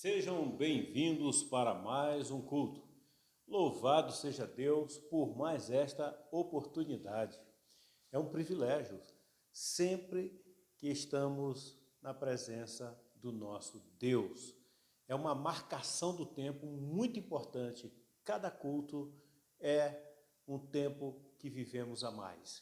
Sejam bem-vindos para mais um culto. Louvado seja Deus por mais esta oportunidade. É um privilégio sempre que estamos na presença do nosso Deus. É uma marcação do tempo muito importante. Cada culto é um tempo que vivemos a mais.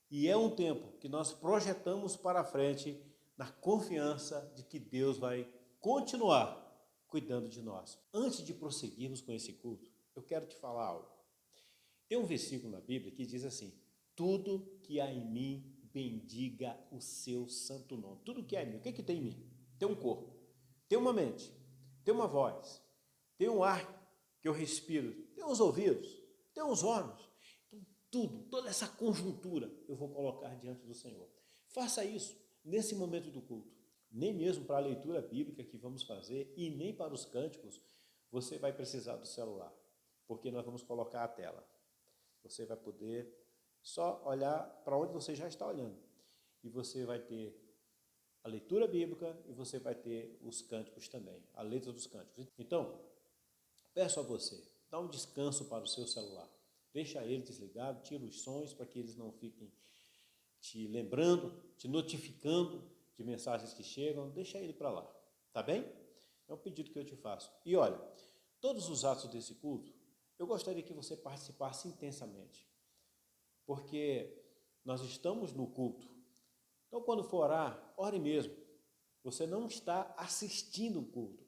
E é um tempo que nós projetamos para frente na confiança de que Deus vai continuar cuidando de nós. Antes de prosseguirmos com esse culto, eu quero te falar algo. Tem um versículo na Bíblia que diz assim: tudo que há em mim, bendiga o seu santo nome. Tudo que há em mim. O que tem em mim? Tem um corpo, tem uma mente, tem uma voz, tem um ar que eu respiro, tem os ouvidos, tem os olhos. Então, tudo, toda essa conjuntura eu vou colocar diante do Senhor. Faça isso nesse momento do culto. Nem mesmo para a leitura bíblica que vamos fazer e nem para os cânticos, você vai precisar do celular, porque nós vamos colocar a tela. Você vai poder só olhar para onde você já está olhando. E você vai ter a leitura bíblica e você vai ter os cânticos também, a letra dos cânticos. Então, peço a você, dá um descanso para o seu celular. Deixa ele desligado, tira os sons para que eles não fiquem te lembrando, te notificando de mensagens que chegam, deixa ele para lá, tá bem? É um pedido que eu te faço. E olha, todos os atos desse culto, eu gostaria que você participasse intensamente, porque nós estamos no culto. Então, quando for orar, ore mesmo. Você não está assistindo o culto.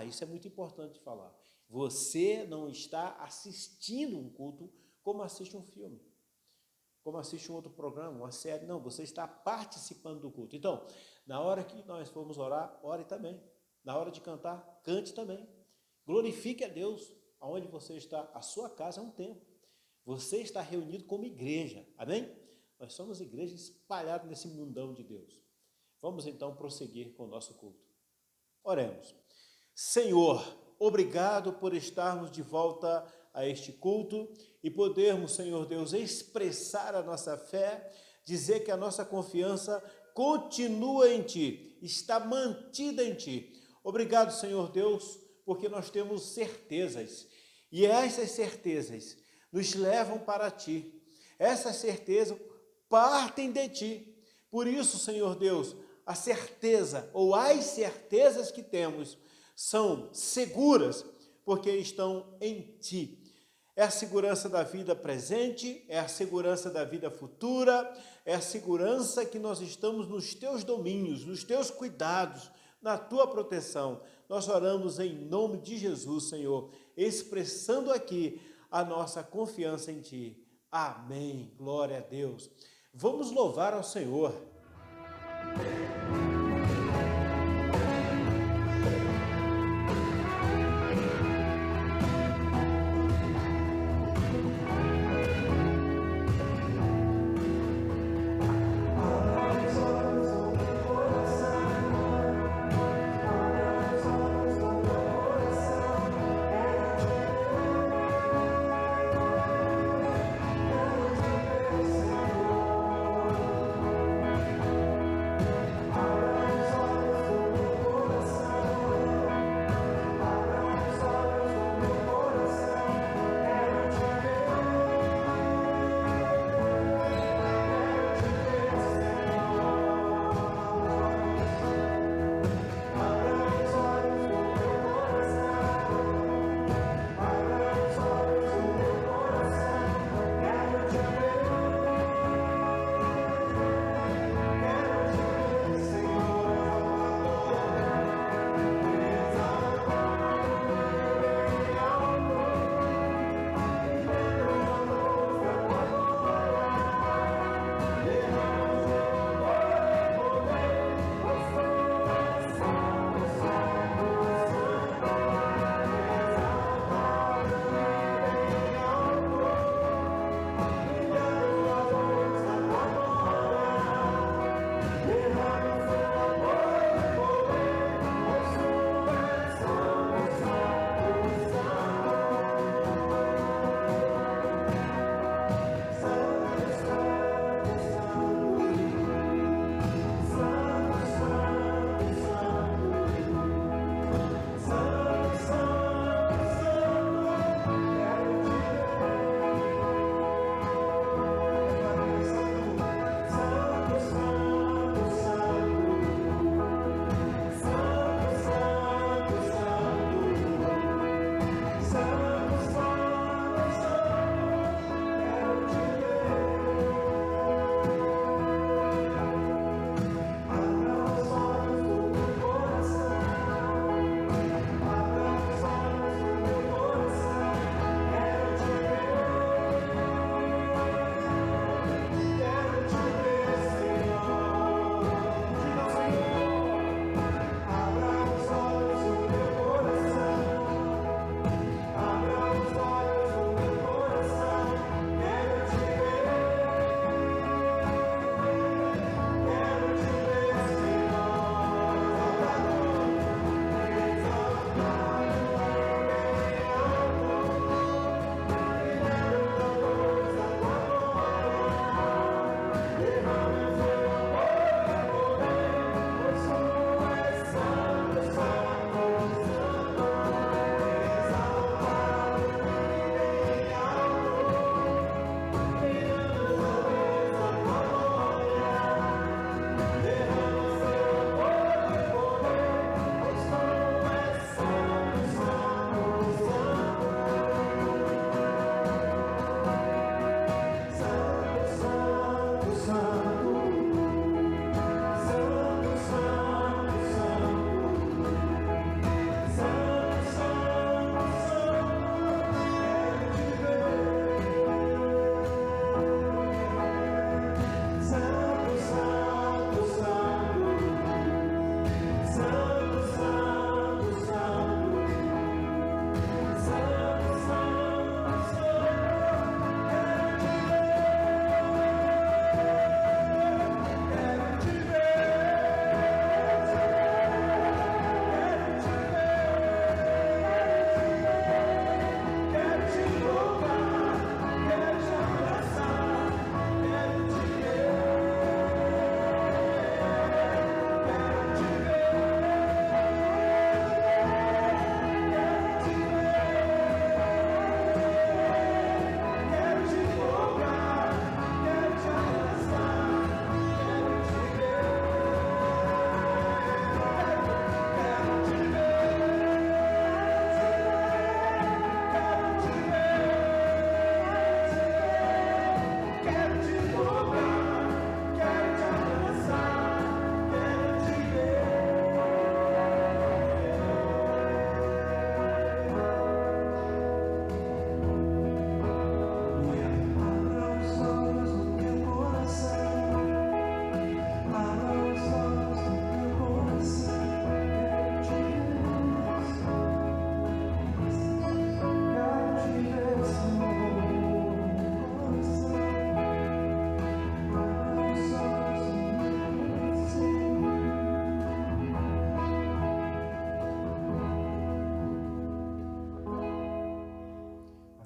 Isso é muito importante falar. Você não está assistindo um culto como assiste um filme, como assiste um outro programa, uma série. Não, você está participando do culto. Então, na hora que nós formos orar, ore também. Na hora de cantar, cante também. Glorifique a Deus aonde você está. A sua casa é um templo. Você está reunido como igreja. Amém? Nós somos igreja espalhada nesse mundão de Deus. Vamos então prosseguir com o nosso culto. Oremos. Senhor, obrigado por estarmos de volta a este culto e podermos, Senhor Deus, expressar a nossa fé, dizer que a nossa confiança continua em Ti, está mantida em Ti. Obrigado, Senhor Deus, porque nós temos certezas e essas certezas nos levam para Ti. Essas certezas partem de Ti. Por isso, Senhor Deus, a certeza ou as certezas que temos são seguras porque estão em Ti. É a segurança da vida presente, é a segurança da vida futura, é a segurança que nós estamos nos Teus domínios, nos Teus cuidados, na Tua proteção. Nós oramos em nome de Jesus, Senhor, expressando aqui a nossa confiança em Ti. Amém. Glória a Deus. Vamos louvar ao Senhor.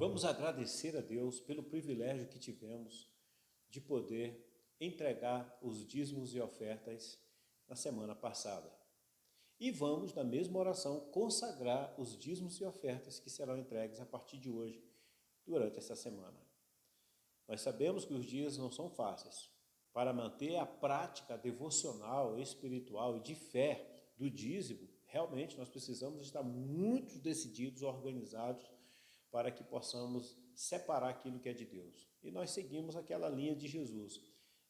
Vamos agradecer a Deus pelo privilégio que tivemos de poder entregar os dízimos e ofertas na semana passada. E vamos, na mesma oração, consagrar os dízimos e ofertas que serão entregues a partir de hoje, durante essa semana. Nós sabemos que os dias não são fáceis. Para manter a prática devocional, espiritual e de fé do dízimo, realmente nós precisamos estar muito decididos, organizados, para que possamos separar aquilo que é de Deus. E nós seguimos aquela linha de Jesus.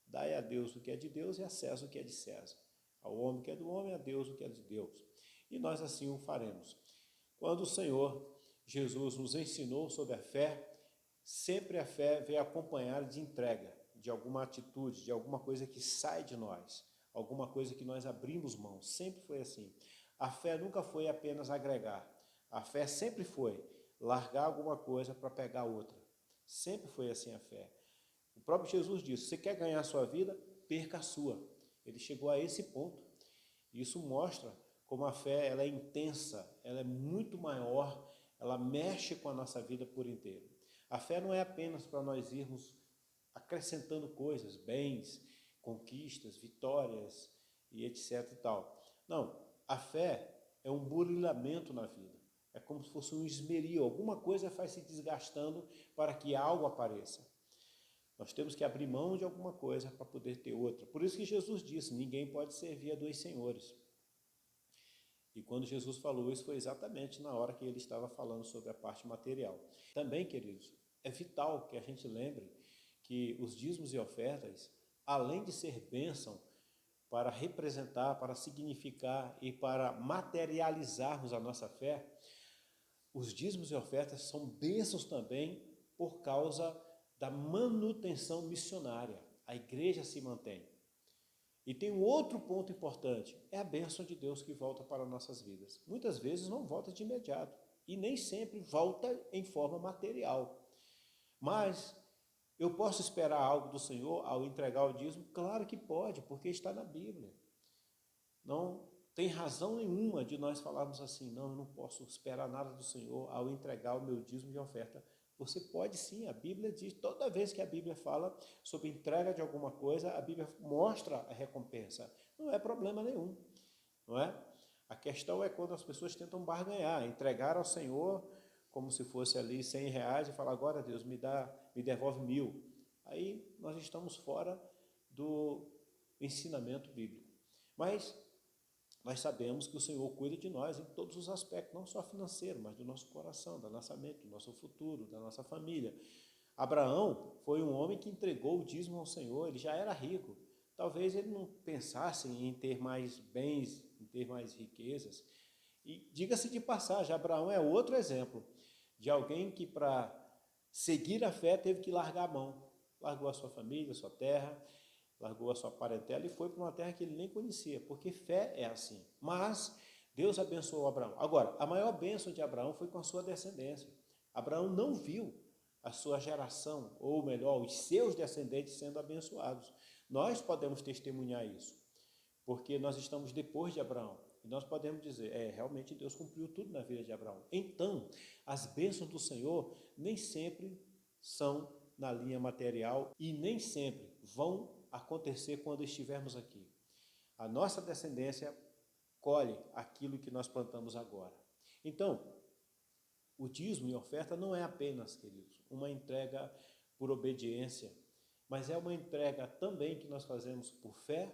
Dai a Deus o que é de Deus e a César o que é de César. Ao homem o que é do homem, a Deus o que é de Deus. E nós assim o faremos. Quando o Senhor Jesus nos ensinou sobre a fé, sempre a fé veio acompanhada de entrega, de alguma atitude, de alguma coisa que sai de nós, alguma coisa que nós abrimos mão. Sempre foi assim. A fé nunca foi apenas agregar. A fé sempre foi largar alguma coisa para pegar outra. Sempre foi assim a fé. O próprio Jesus disse, você quer ganhar a sua vida? Perca a sua. Ele chegou a esse ponto. Isso mostra como a fé ela é intensa, ela é muito maior, ela mexe com a nossa vida por inteiro. A fé não é apenas para nós irmos acrescentando coisas, bens, conquistas, vitórias e etc e tal. Não, a fé é um burilamento na vida. É como se fosse um esmeril, alguma coisa vai se desgastando para que algo apareça. Nós temos que abrir mão de alguma coisa para poder ter outra. Por isso que Jesus disse, ninguém pode servir a dois senhores. E quando Jesus falou isso, foi exatamente na hora que ele estava falando sobre a parte material. Também, queridos, é vital que a gente lembre que os dízimos e ofertas, além de ser bênção para representar, para significar e para materializarmos a nossa fé, os dízimos e ofertas são bênçãos também por causa da manutenção missionária. A igreja se mantém. E tem um outro ponto importante, é a bênção de Deus que volta para nossas vidas. Muitas vezes não volta de imediato e nem sempre volta em forma material. Mas eu posso esperar algo do Senhor ao entregar o dízimo? Claro que pode, porque está na Bíblia. Não tem razão nenhuma de nós falarmos assim, não, eu não posso esperar nada do Senhor ao entregar o meu dízimo de oferta. Você pode sim, a Bíblia diz, toda vez que a Bíblia fala sobre entrega de alguma coisa, a Bíblia mostra a recompensa. Não é problema nenhum, não é? A questão é quando as pessoas tentam barganhar, entregar ao Senhor como se fosse ali R$100 e falar, agora Deus, me devolve 1.000. Aí nós estamos fora do ensinamento bíblico. Mas nós sabemos que o Senhor cuida de nós em todos os aspectos, não só financeiro, mas do nosso coração, da nossa mente, do nosso futuro, da nossa família. Abraão foi um homem que entregou o dízimo ao Senhor, ele já era rico. Talvez ele não pensasse em ter mais bens, em ter mais riquezas. E diga-se de passagem, Abraão é outro exemplo de alguém que para seguir a fé teve que largar a mão. Largou a sua família, a sua terra, largou a sua parentela e foi para uma terra que ele nem conhecia, porque fé é assim. Mas Deus abençoou Abraão. Agora, a maior bênção de Abraão foi com a sua descendência. Abraão não viu a sua geração, ou melhor, os seus descendentes sendo abençoados. Nós podemos testemunhar isso, porque nós estamos depois de Abraão. E nós podemos dizer, realmente Deus cumpriu tudo na vida de Abraão. Então, as bênçãos do Senhor nem sempre são na linha material e nem sempre vão acontecer quando estivermos aqui. A nossa descendência colhe aquilo que nós plantamos agora. Então, o dízimo e oferta não é apenas, queridos, uma entrega por obediência, mas é uma entrega também que nós fazemos por fé,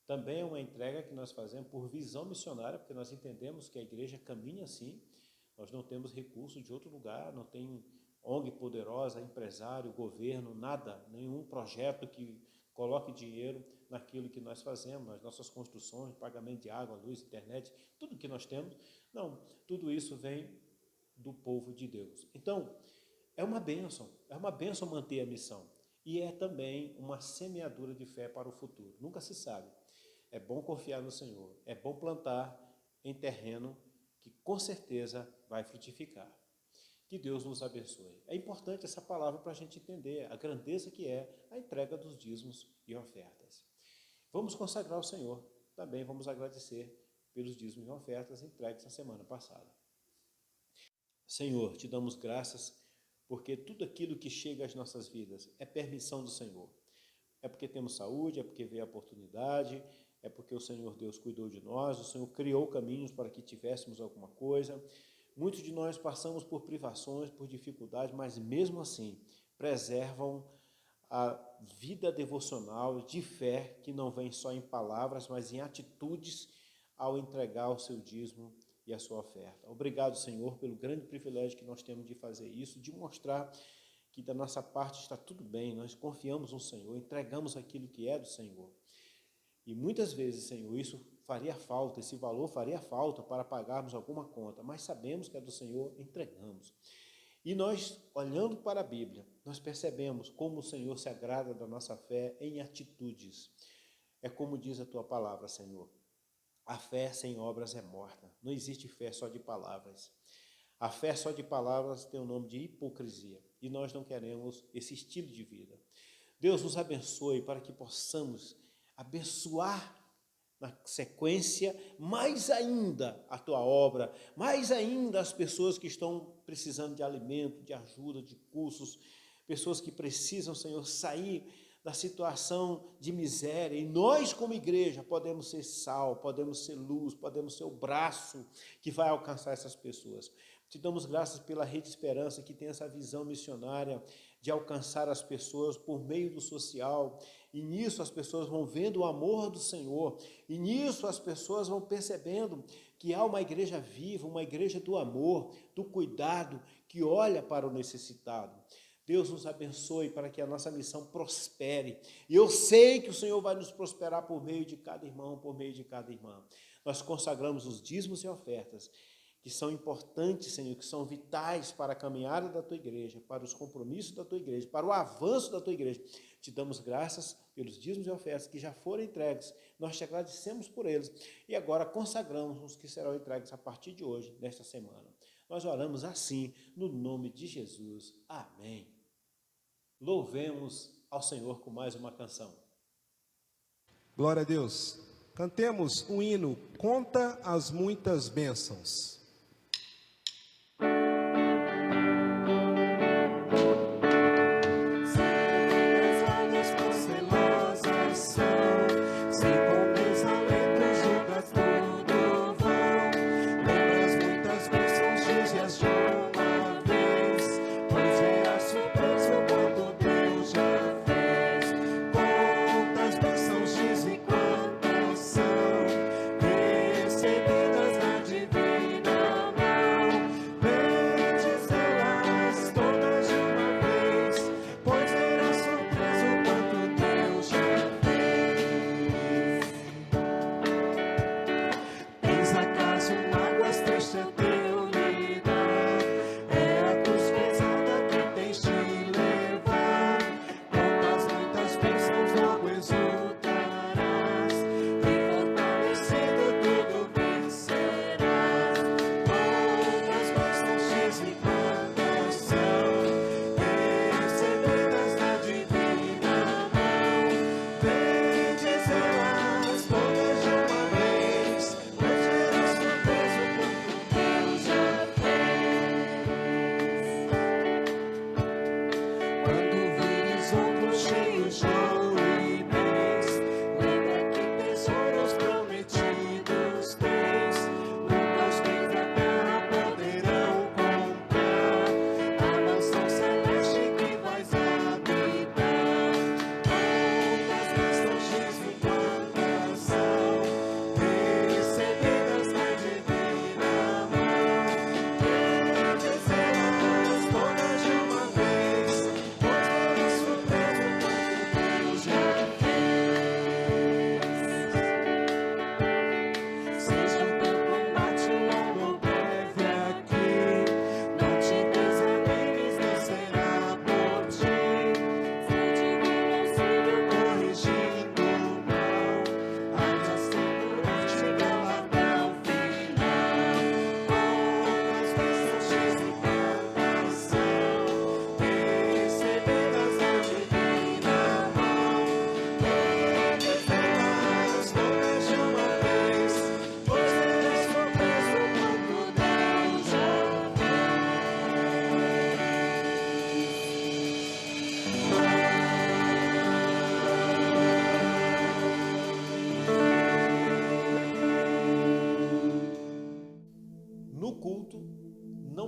também é uma entrega que nós fazemos por visão missionária, porque nós entendemos que a igreja caminha assim, nós não temos recursos de outro lugar, não tem ONG poderosa, empresário, governo, nada, nenhum projeto que coloque dinheiro naquilo que nós fazemos, nas nossas construções, pagamento de água, luz, internet, tudo que nós temos. Não, tudo isso vem do povo de Deus. Então, é uma bênção manter a missão. E é também uma semeadura de fé para o futuro. Nunca se sabe. É bom confiar no Senhor. É bom plantar em terreno que com certeza vai frutificar. Que Deus nos abençoe. É importante essa palavra para a gente entender a grandeza que é a entrega dos dízimos e ofertas. Vamos consagrar ao Senhor. Também vamos agradecer pelos dízimos e ofertas entregues na semana passada. Senhor, te damos graças porque tudo aquilo que chega às nossas vidas é permissão do Senhor. É porque temos saúde, é porque veio a oportunidade, é porque o Senhor Deus cuidou de nós, o Senhor criou caminhos para que tivéssemos alguma coisa. Muitos de nós passamos por privações, por dificuldades, mas mesmo assim preservam a vida devocional de fé, que não vem só em palavras, mas em atitudes ao entregar o seu dízimo e a sua oferta. Obrigado, Senhor, pelo grande privilégio que nós temos de fazer isso, de mostrar que da nossa parte está tudo bem, nós confiamos no Senhor, entregamos aquilo que é do Senhor. E muitas vezes, Senhor, isso faria falta, esse valor faria falta para pagarmos alguma conta, mas sabemos que é do Senhor, entregamos. E nós, olhando para a Bíblia, nós percebemos como o Senhor se agrada da nossa fé em atitudes. É como diz a tua palavra, Senhor. A fé sem obras é morta. Não existe fé só de palavras. A fé só de palavras tem o nome de hipocrisia. E nós não queremos esse estilo de vida. Deus nos abençoe para que possamos abençoar na sequência mais ainda a tua obra, mais ainda as pessoas que estão precisando de alimento, de ajuda, de cursos, pessoas que precisam, Senhor, sair da situação de miséria, e nós como igreja podemos ser sal, podemos ser luz, podemos ser o braço que vai alcançar essas pessoas. Te damos graças pela Rede Esperança, que tem essa visão missionária de alcançar as pessoas por meio do social, e nisso as pessoas vão vendo o amor do Senhor, e nisso as pessoas vão percebendo que há uma igreja viva, uma igreja do amor, do cuidado, que olha para o necessitado. Deus nos abençoe para que a nossa missão prospere. E eu sei que o Senhor vai nos prosperar por meio de cada irmão, por meio de cada irmã. Nós consagramos os dízimos e ofertas, que são importantes, Senhor, que são vitais para a caminhada da tua igreja, para os compromissos da tua igreja, para o avanço da tua igreja. Te damos graças pelos dízimos e ofertas que já foram entregues. Nós te agradecemos por eles. E agora consagramos os que serão entregues a partir de hoje, nesta semana. Nós oramos assim, no nome de Jesus. Amém. Louvemos ao Senhor com mais uma canção. Glória a Deus. Cantemos um hino, Conta as Muitas Bênçãos. Recebidas na divina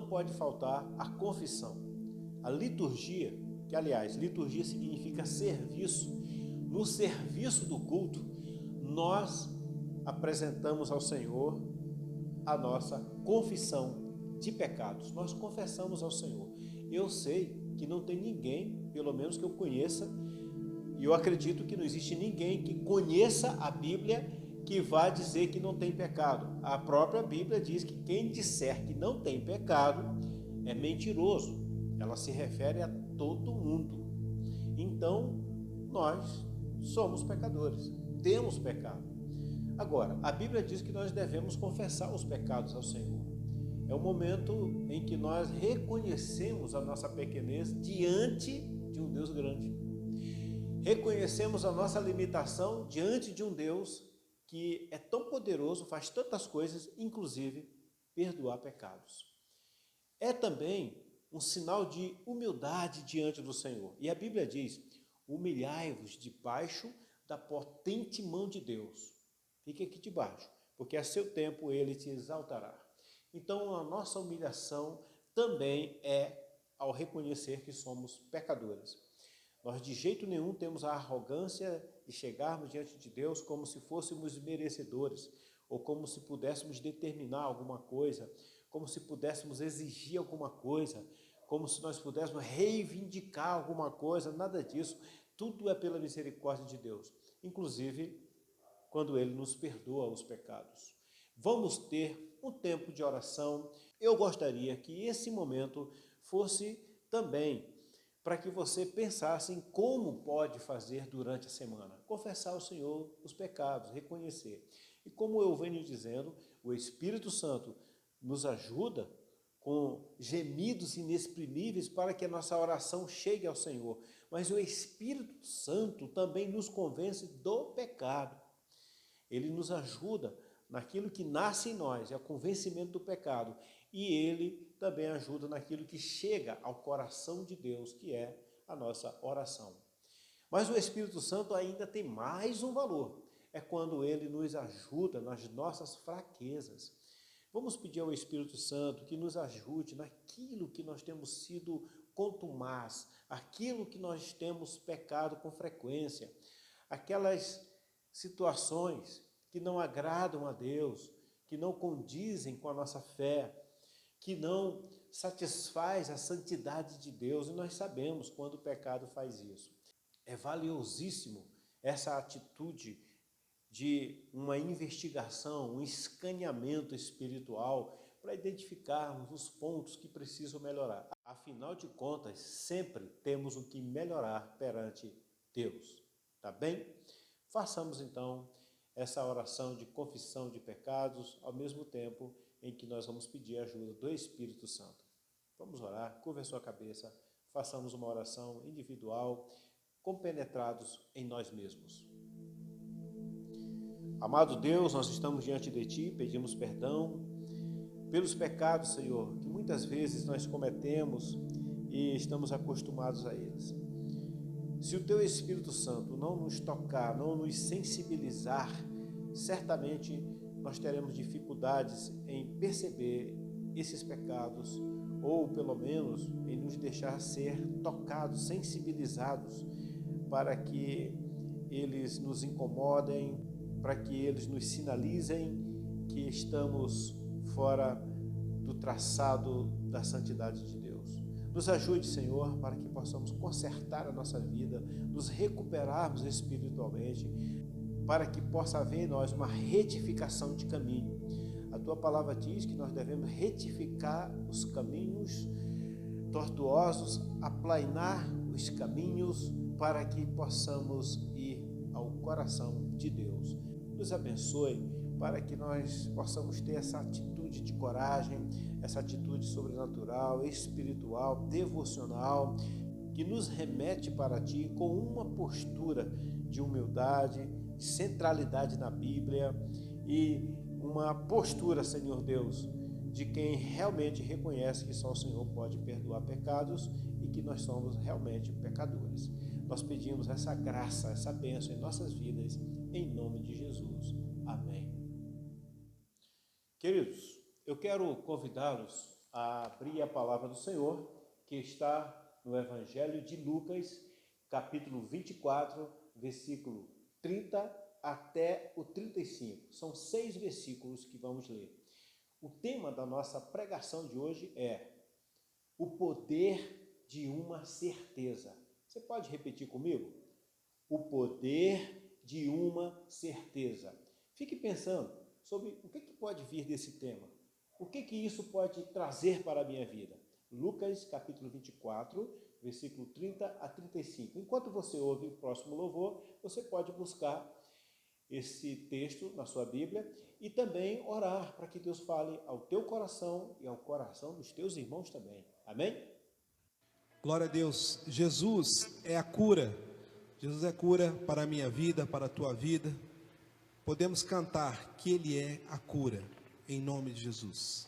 não pode faltar a confissão. A liturgia, que aliás, liturgia significa serviço. No serviço do culto, nós apresentamos ao Senhor a nossa confissão de pecados. Nós confessamos ao Senhor. Eu sei que não tem ninguém, pelo menos que eu conheça, e eu acredito que não existe ninguém que conheça a Bíblia que vá dizer que não tem pecado. A própria Bíblia diz que quem disser que não tem pecado é mentiroso. Ela se refere a todo mundo. Então, nós somos pecadores, temos pecado. Agora, a Bíblia diz que nós devemos confessar os pecados ao Senhor. É o momento em que nós reconhecemos a nossa pequenez diante de um Deus grande. Reconhecemos a nossa limitação diante de um Deus que é tão poderoso, faz tantas coisas, inclusive perdoar pecados. É também um sinal de humildade diante do Senhor. E a Bíblia diz: humilhai-vos debaixo da potente mão de Deus. Fique aqui debaixo, porque a seu tempo ele te exaltará. Então a nossa humilhação também é ao reconhecer que somos pecadores. Nós de jeito nenhum temos a arrogância de chegarmos diante de Deus como se fôssemos merecedores, ou como se pudéssemos determinar alguma coisa, como se pudéssemos exigir alguma coisa, como se nós pudéssemos reivindicar alguma coisa, nada disso. Tudo é pela misericórdia de Deus, inclusive quando Ele nos perdoa os pecados. Vamos ter um tempo de oração. Eu gostaria que esse momento fosse também para que você pensasse em como pode fazer durante a semana. Confessar ao Senhor os pecados, reconhecer. E como eu venho dizendo, o Espírito Santo nos ajuda com gemidos inexprimíveis para que a nossa oração chegue ao Senhor. Mas o Espírito Santo também nos convence do pecado. Ele nos ajuda naquilo que nasce em nós, é o convencimento do pecado. E ele também ajuda naquilo que chega ao coração de Deus, que é a nossa oração. Mas o Espírito Santo ainda tem mais um valor. É quando ele nos ajuda nas nossas fraquezas. Vamos pedir ao Espírito Santo que nos ajude naquilo que nós temos sido contumaz, aquilo que nós temos pecado com frequência, aquelas situações que não agradam a Deus, que não condizem com a nossa fé, que não satisfaz a santidade de Deus, e nós sabemos quando o pecado faz isso. É valiosíssimo essa atitude de uma investigação, um escaneamento espiritual para identificarmos os pontos que precisam melhorar. Afinal de contas, sempre temos o que melhorar perante Deus, tá bem? Façamos então essa oração de confissão de pecados, ao mesmo tempo em que nós vamos pedir a ajuda do Espírito Santo. Vamos orar, curva a sua cabeça, façamos uma oração individual, compenetrados em nós mesmos. Amado Deus, nós estamos diante de Ti, pedimos perdão pelos pecados, Senhor, que muitas vezes nós cometemos e estamos acostumados a eles. Se o Teu Espírito Santo não nos tocar, não nos sensibilizar, certamente nós teremos dificuldades em perceber esses pecados, ou pelo menos em nos deixar ser tocados, sensibilizados, para que eles nos incomodem, para que eles nos sinalizem que estamos fora do traçado da santidade de Deus. Nos ajude, Senhor, para que possamos consertar a nossa vida, nos recuperarmos espiritualmente, para que possa haver em nós uma retificação de caminho. A Tua palavra diz que nós devemos retificar os caminhos tortuosos, aplainar os caminhos para que possamos ir ao coração de Deus. Nos abençoe para que nós possamos ter essa atitude de coragem, essa atitude sobrenatural, espiritual, devocional, que nos remete para Ti com uma postura de humildade, de centralidade na Bíblia e uma postura, Senhor Deus, de quem realmente reconhece que só o Senhor pode perdoar pecados e que nós somos realmente pecadores. Nós pedimos essa graça, essa bênção em nossas vidas, em nome de Jesus. Amém. Queridos, eu quero convidá-los a abrir a palavra do Senhor, que está no Evangelho de Lucas, capítulo 24, versículo 30 até o 35. São 6 versículos que vamos ler. O tema da nossa pregação de hoje é o poder de uma certeza. Você pode repetir comigo? O poder de uma certeza. Fique pensando sobre o que pode vir desse tema. O que isso pode trazer para a minha vida? Lucas, capítulo 24, versículo 30 a 35. Enquanto você ouve o próximo louvor, você pode buscar esse texto na sua Bíblia e também orar para que Deus fale ao teu coração e ao coração dos teus irmãos também. Amém? Glória a Deus. Jesus é a cura. Jesus é cura para a minha vida, para a tua vida. Podemos cantar que Ele é a cura, em nome de Jesus.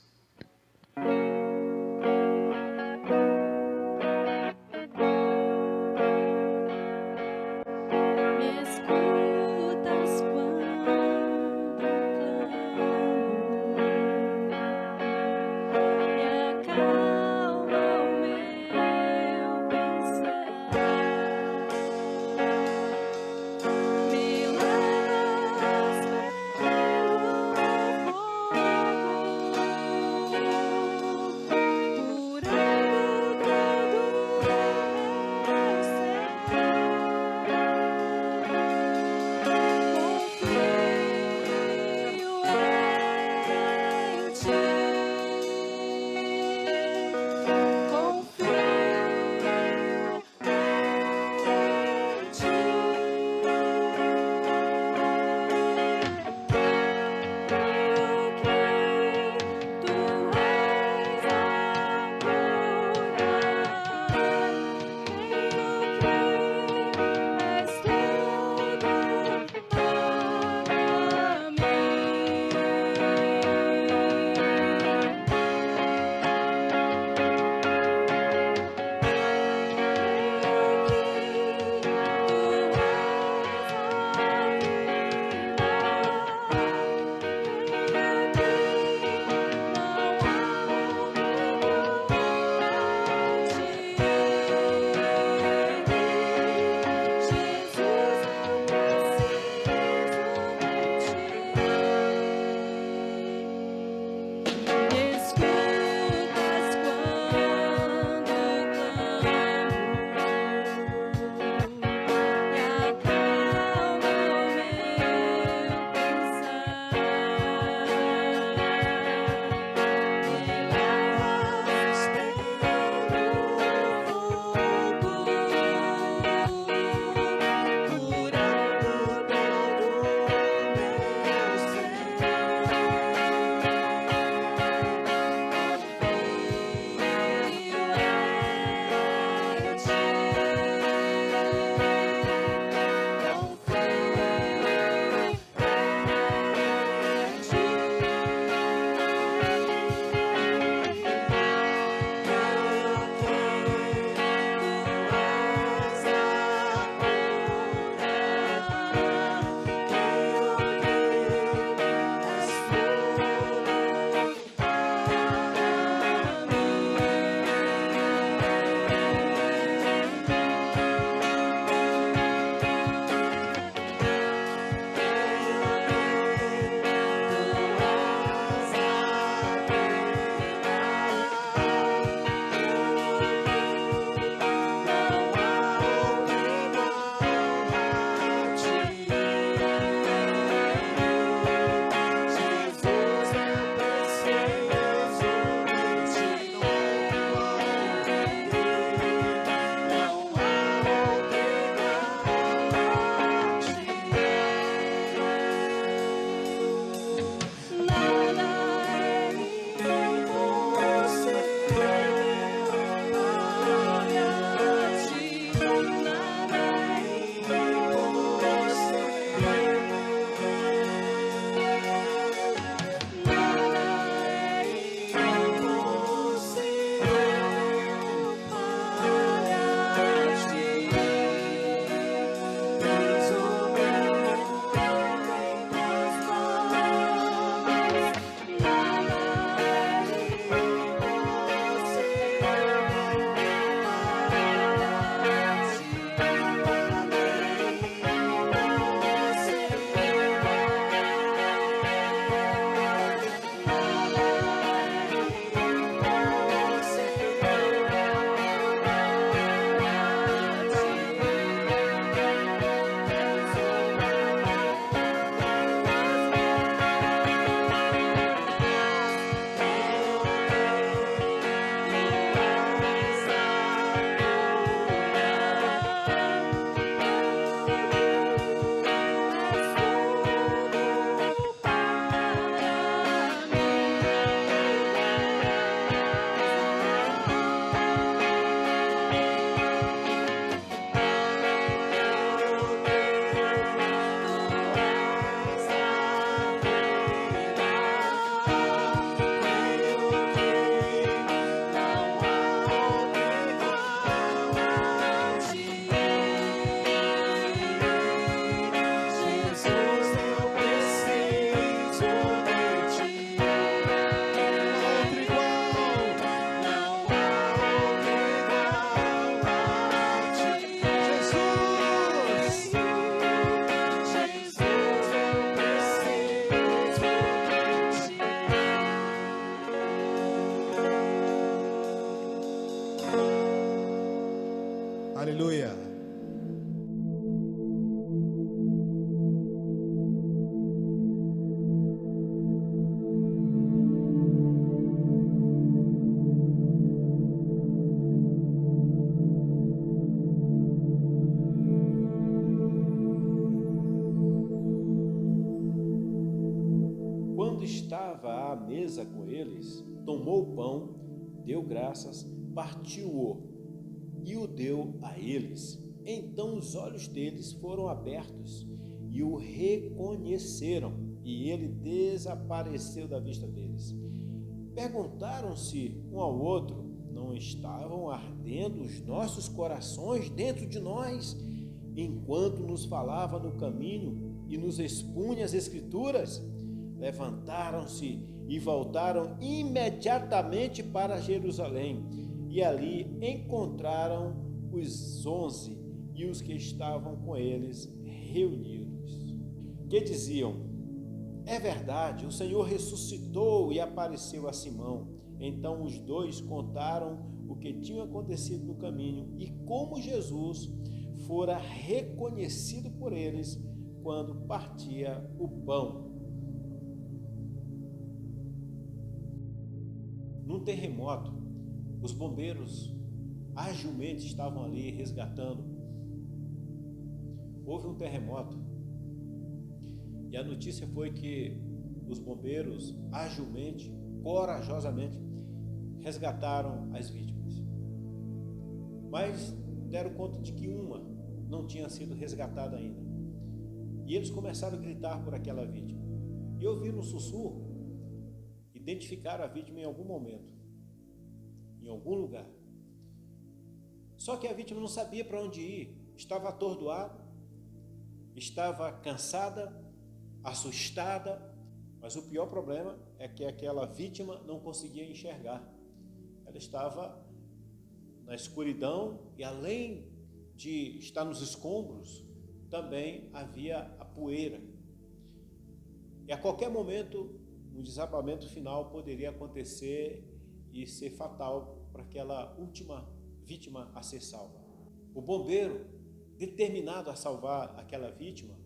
Aleluia. Quando estava à mesa com eles, tomou o pão, deu graças, partiu-o e o deu a eles. Então os olhos deles foram abertos e o reconheceram, e ele desapareceu da vista deles. Perguntaram-se um ao outro: não estavam ardendo os nossos corações dentro de nós, enquanto nos falava no caminho e nos expunha as Escrituras? Levantaram-se e voltaram imediatamente para Jerusalém, e ali encontraram os 11 e os que estavam com eles reunidos, que diziam: é verdade, o Senhor ressuscitou e apareceu a Simão. Então os dois contaram o que tinha acontecido no caminho e como Jesus fora reconhecido por eles quando partia o pão. Num terremoto, os bombeiros agilmente estavam ali resgatando. Houve um terremoto e a notícia foi que os bombeiros agilmente, corajosamente, resgataram as vítimas. Mas deram conta de que uma não tinha sido resgatada ainda. E eles começaram a gritar por aquela vítima. E ouviram um sussurro. Identificaram a vítima em algum momento, em algum lugar. Só que a vítima não sabia para onde ir, estava atordoada, estava cansada, assustada, mas o pior problema é que aquela vítima não conseguia enxergar. Ela estava na escuridão e, além de estar nos escombros, também havia a poeira. E a qualquer momento um desabamento final poderia acontecer e ser fatal para aquela última vítima a ser salva. O bombeiro, determinado a salvar aquela vítima,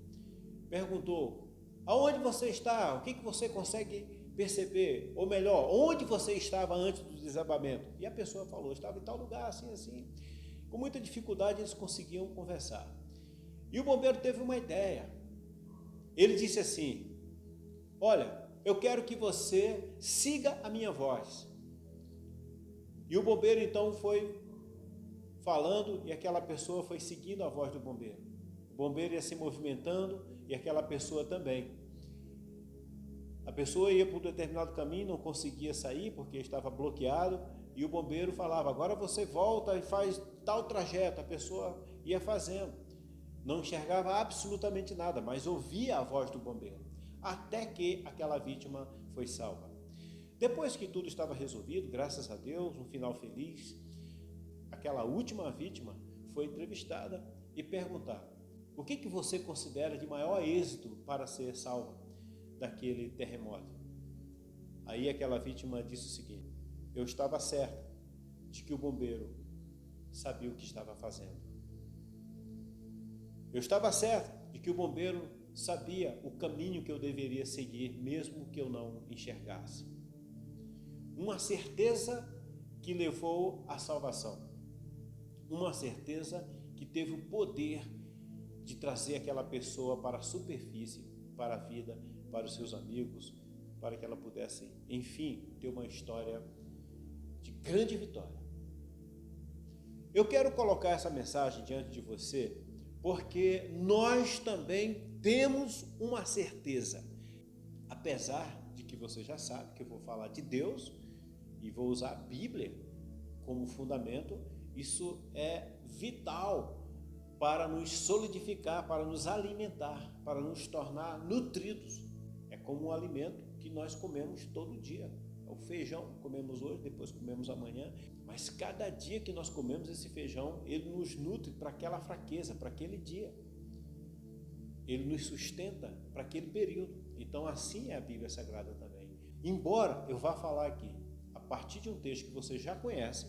perguntou: aonde você está? O que você consegue perceber? Ou melhor, onde você estava antes do desabamento? E a pessoa falou: estava em tal lugar, assim, assim. Com muita dificuldade eles conseguiam conversar. E o bombeiro teve uma ideia. Ele disse assim: olha, eu quero que você siga a minha voz. E o bombeiro então foi falando e aquela pessoa foi seguindo a voz do bombeiro. O bombeiro ia se movimentando e aquela pessoa também. A pessoa ia por um determinado caminho, não conseguia sair porque estava bloqueado, e o bombeiro falava: agora você volta e faz tal trajeto. A pessoa ia fazendo. Não enxergava absolutamente nada, mas ouvia a voz do bombeiro. Até que aquela vítima foi salva. Depois que tudo estava resolvido, graças a Deus, um final feliz, aquela última vítima foi entrevistada e perguntada: o que você considera de maior êxito para ser salva daquele terremoto? Aí aquela vítima disse o seguinte: eu estava certa de que o bombeiro sabia o que estava fazendo. Eu estava certa de que o bombeiro sabia o caminho que eu deveria seguir, mesmo que eu não enxergasse. Uma certeza que levou à salvação. Uma certeza que teve o poder de trazer aquela pessoa para a superfície, para a vida, para os seus amigos, para que ela pudesse, enfim, ter uma história de grande vitória. Eu quero colocar essa mensagem diante de você porque nós também temos uma certeza, apesar de que você já sabe que eu vou falar de Deus e vou usar a Bíblia como fundamento. Isso é vital para nos solidificar, para nos alimentar, para nos tornar nutridos. É como um alimento que nós comemos todo dia. O feijão comemos hoje, depois comemos amanhã, mas cada dia que nós comemos esse feijão, ele nos nutre para aquela fraqueza, para aquele dia. Ele nos sustenta para aquele período. Então assim é a Bíblia Sagrada também. Embora eu vá falar aqui, a partir de um texto que você já conhece,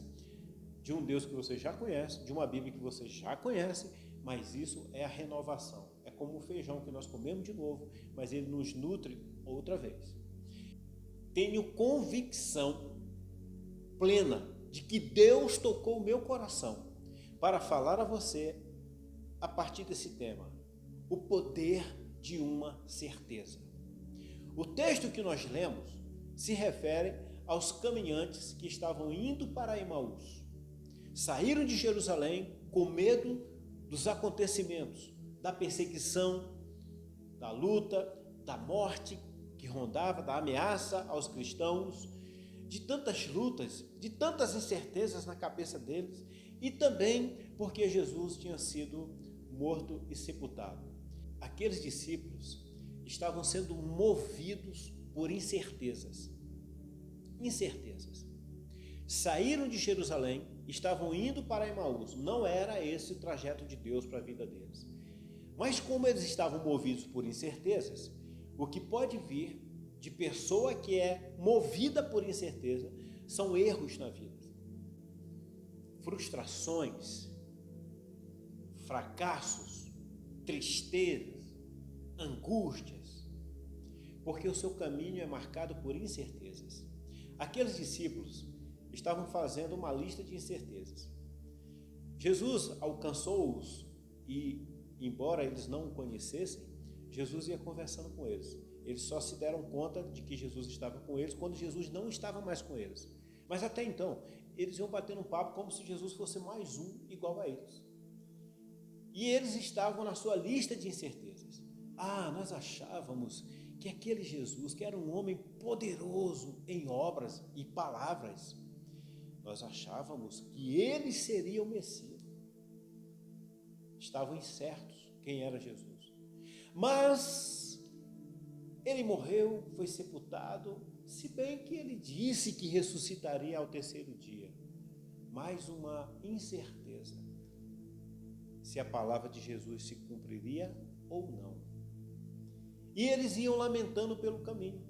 de um Deus que você já conhece, de uma Bíblia que você já conhece, mas isso é a renovação. É como o feijão que nós comemos de novo, mas ele nos nutre outra vez. Tenho convicção plena de que Deus tocou o meu coração para falar a você a partir desse tema, o poder de uma certeza. O texto que nós lemos se refere aos caminhantes que estavam indo para Emaús. Saíram de Jerusalém com medo dos acontecimentos, da perseguição, da luta, da morte que rondava, da ameaça aos cristãos, de tantas lutas, de tantas incertezas na cabeça deles, e também porque Jesus tinha sido morto e sepultado. Aqueles discípulos estavam sendo movidos por incertezas. Incertezas. Saíram de Jerusalém, estavam indo para Emaús. Não era esse o trajeto de Deus para a vida deles. Mas como eles estavam movidos por incertezas, o que pode vir de pessoa que é movida por incerteza são erros na vida. Frustrações, fracassos, tristezas, angústias, porque o seu caminho é marcado por incertezas. Aqueles discípulos estavam fazendo uma lista de incertezas. Jesus alcançou-os e, embora eles não o conhecessem, Jesus ia conversando com eles. Eles só se deram conta de que Jesus estava com eles quando Jesus não estava mais com eles. Mas até então, eles iam batendo um papo como se Jesus fosse mais um igual a eles. E eles estavam na sua lista de incertezas. Nós achávamos que aquele Jesus, que era um homem poderoso em obras e palavras, nós achávamos que ele seria o Messias. Estavam incertos quem era Jesus. Mas ele morreu, foi sepultado, se bem que ele disse que ressuscitaria ao terceiro dia. Mais uma incerteza se a palavra de Jesus se cumpriria ou não. E eles iam lamentando pelo caminho.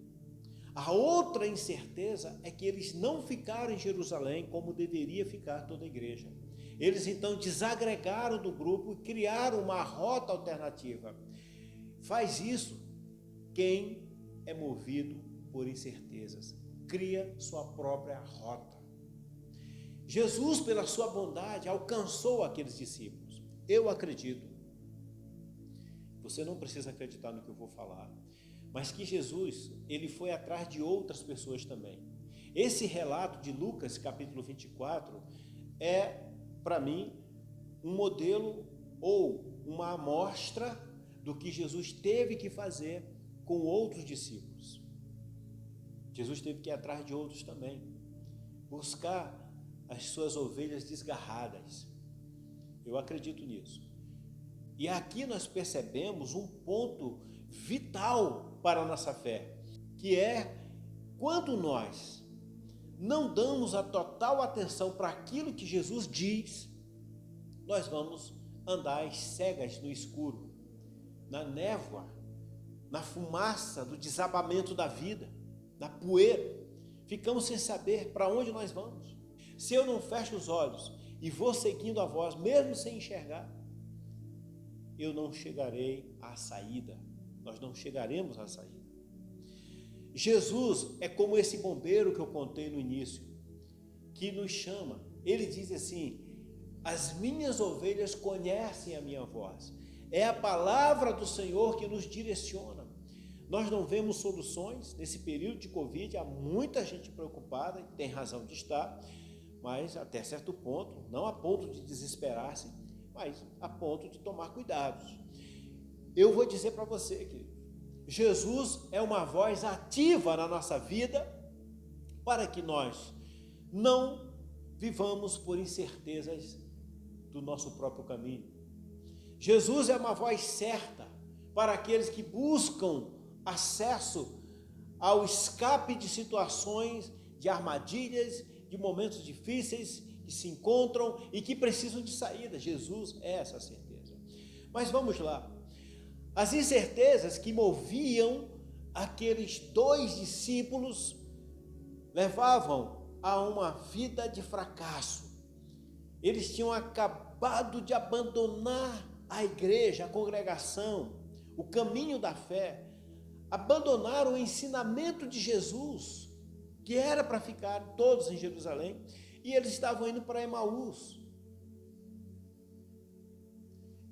A outra incerteza é que eles não ficaram em Jerusalém como deveria ficar toda a igreja. Eles então desagregaram do grupo e criaram uma rota alternativa. Faz isso quem é movido por incertezas. Cria sua própria rota. Jesus, pela sua bondade, alcançou aqueles discípulos. Eu acredito, você não precisa acreditar no que eu vou falar, mas que Jesus, ele foi atrás de outras pessoas também. Esse relato de Lucas, capítulo 24, é, para mim, um modelo ou uma amostra do que Jesus teve que fazer com outros discípulos. Jesus teve que ir atrás de outros também, buscar as suas ovelhas desgarradas. Eu acredito nisso. E aqui nós percebemos um ponto vital para a nossa fé, que é quando nós não damos a total atenção para aquilo que Jesus diz, nós vamos andar às cegas no escuro, na névoa, na fumaça do desabamento da vida, na poeira. Ficamos sem saber para onde nós vamos. Se eu não fecho os olhos e vou seguindo a voz, mesmo sem enxergar, eu não chegarei à saída. Nós não chegaremos à saída. Jesus é como esse bombeiro que eu contei no início, que nos chama. Ele diz assim: as minhas ovelhas conhecem a minha voz. É a palavra do Senhor que nos direciona. Nós não vemos soluções nesse período de Covid. Há muita gente preocupada, e tem razão de estar, mas até certo ponto, não a ponto de desesperar-se, mas a ponto de tomar cuidados. Eu vou dizer para você que Jesus é uma voz ativa na nossa vida para que nós não vivamos por incertezas do nosso próprio caminho. Jesus é uma voz certa para aqueles que buscam acesso ao escape de situações, de armadilhas, de momentos difíceis que se encontram e que precisam de saída. Jesus é essa certeza. Mas vamos lá. As incertezas que moviam aqueles dois discípulos levavam a uma vida de fracasso. Eles tinham acabado de abandonar a igreja, a congregação, o caminho da fé. Abandonaram o ensinamento de Jesus, que era para ficar todos em Jerusalém, e eles estavam indo para Emaús.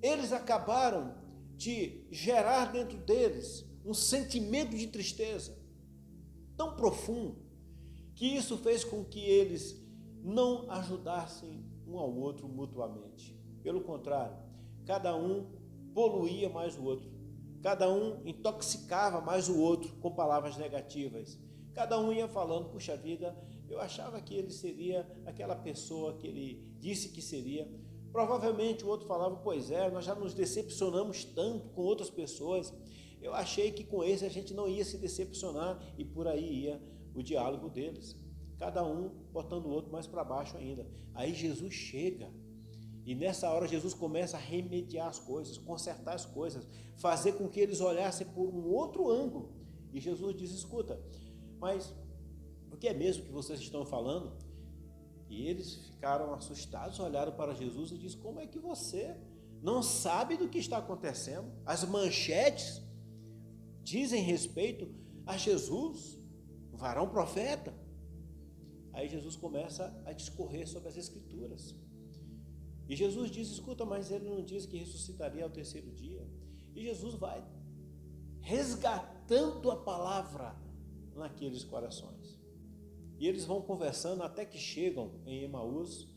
Eles acabaram de gerar dentro deles um sentimento de tristeza tão profundo, que isso fez com que eles não ajudassem um ao outro mutuamente. Pelo contrário, cada um poluía mais o outro, cada um intoxicava mais o outro com palavras negativas. Cada um ia falando: puxa vida, eu achava que ele seria aquela pessoa que ele disse que seria. Provavelmente o outro falava: pois é, nós já nos decepcionamos tanto com outras pessoas, eu achei que com esse a gente não ia se decepcionar, e por aí ia o diálogo deles, cada um botando o outro mais para baixo ainda. Aí Jesus chega, e nessa hora Jesus começa a remediar as coisas, consertar as coisas, fazer com que eles olhassem por um outro ângulo. E Jesus diz: escuta, mas o que é mesmo que vocês estão falando? E eles ficaram assustados, olharam para Jesus e disseram: como é que você não sabe do que está acontecendo? As manchetes dizem respeito a Jesus, o varão profeta. Aí Jesus começa a discorrer sobre as Escrituras. E Jesus diz: escuta, mas ele não disse que ressuscitaria ao terceiro dia? E Jesus vai resgatando a palavra naqueles corações. E eles vão conversando até que chegam em Emaús,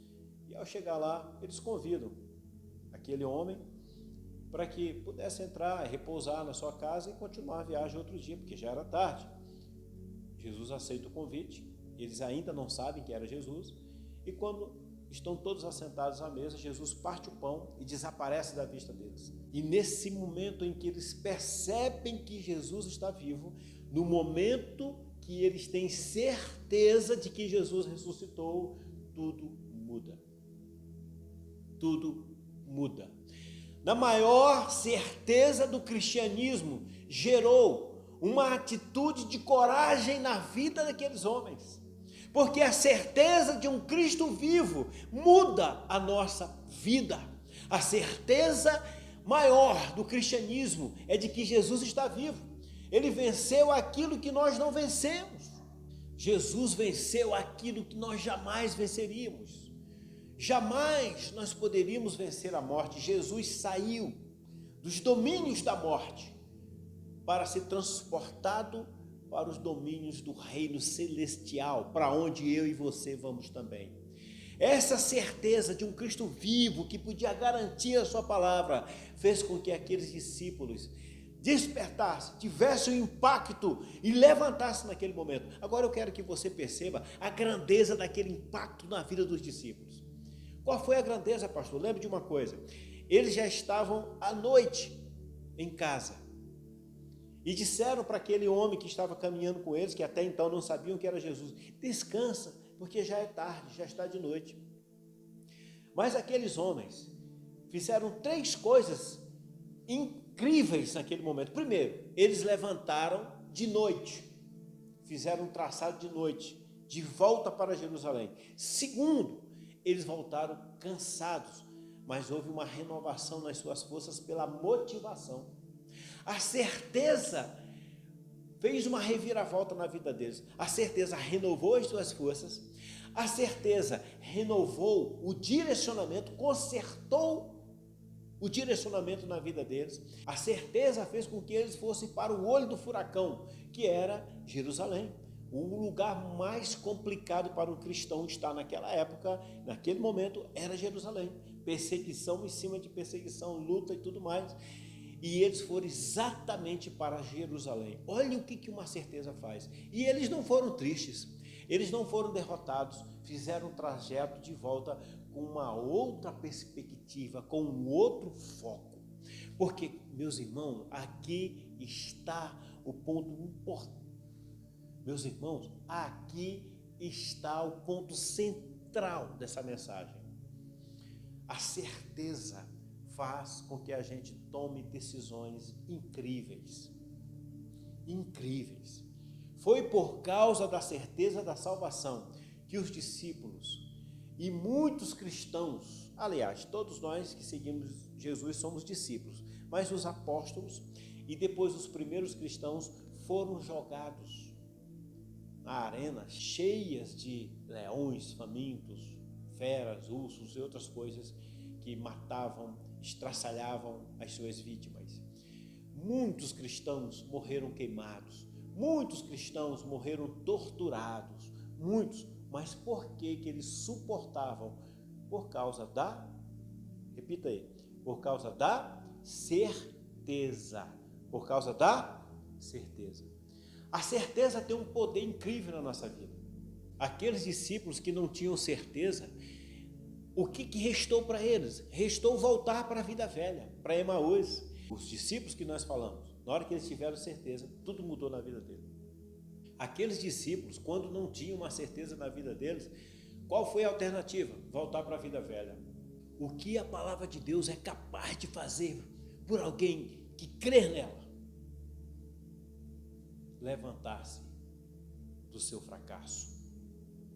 e ao chegar lá, eles convidam aquele homem para que pudesse entrar, repousar na sua casa e continuar a viagem outro dia, porque já era tarde. Jesus aceita o convite, eles ainda não sabem que era Jesus, e quando estão todos assentados à mesa, Jesus parte o pão e desaparece da vista deles. E nesse momento em que eles percebem que Jesus está vivo, no momento que eles têm certeza de que Jesus ressuscitou, tudo muda. Tudo muda. Na maior certeza do cristianismo, gerou uma atitude de coragem na vida daqueles homens. Porque a certeza de um Cristo vivo muda a nossa vida. A certeza maior do cristianismo é de que Jesus está vivo. Ele venceu aquilo que nós não vencemos. Jesus venceu aquilo que nós jamais venceríamos. Jamais nós poderíamos vencer a morte. Jesus saiu dos domínios da morte para ser transportado para os domínios do reino celestial, para onde eu e você vamos também. Essa certeza de um Cristo vivo que podia garantir a sua palavra fez com que aqueles discípulos despertassem, tivessem um impacto e levantassem naquele momento. Agora eu quero que você perceba a grandeza daquele impacto na vida dos discípulos. Qual foi a grandeza, pastor? Lembre de uma coisa: eles já estavam à noite em casa e disseram para aquele homem que estava caminhando com eles, que até então não sabiam que era Jesus: descansa, porque já é tarde, já está de noite. Mas aqueles homens fizeram 3 coisas incríveis naquele momento. Primeiro, eles levantaram de noite, fizeram um traçado de noite, de volta para Jerusalém. Segundo, eles voltaram cansados, mas houve uma renovação nas suas forças pela motivação. A certeza fez uma reviravolta na vida deles. A certeza renovou as suas forças. A certeza renovou o direcionamento, consertou o direcionamento na vida deles. A certeza fez com que eles fossem para o olho do furacão, que era Jerusalém. O lugar mais complicado para um cristão estar naquela época, naquele momento, era Jerusalém. Perseguição em cima de perseguição, luta e tudo mais. E eles foram exatamente para Jerusalém. Olha o que uma certeza faz. E eles não foram tristes, eles não foram derrotados, fizeram um trajeto de volta com uma outra perspectiva, com um outro foco. Porque, meus irmãos, aqui está o ponto importante. Meus irmãos, aqui está o ponto central dessa mensagem. A certeza faz com que a gente tome decisões incríveis. Incríveis. Foi por causa da certeza da salvação que os discípulos, E muitos cristãos, aliás, todos nós que seguimos Jesus somos discípulos, mas os apóstolos e depois os primeiros cristãos foram jogados na arena cheias de leões famintos, feras, ursos e outras coisas que matavam, estraçalhavam as suas vítimas. Muitos cristãos morreram queimados, muitos cristãos morreram torturados, muitos, mas por que eles suportavam? Por causa da, repita aí, por causa da certeza, por causa da certeza. A certeza tem um poder incrível na nossa vida. Aqueles discípulos que não tinham certeza, o que restou para eles? Restou voltar para a vida velha, para Emaús. Os discípulos que nós falamos, na hora que eles tiveram certeza, tudo mudou na vida deles. Aqueles discípulos, quando não tinham uma certeza na vida deles, qual foi a alternativa? Voltar para a vida velha. O que a palavra de Deus é capaz de fazer por alguém que crê nela? Levantar-se do seu fracasso.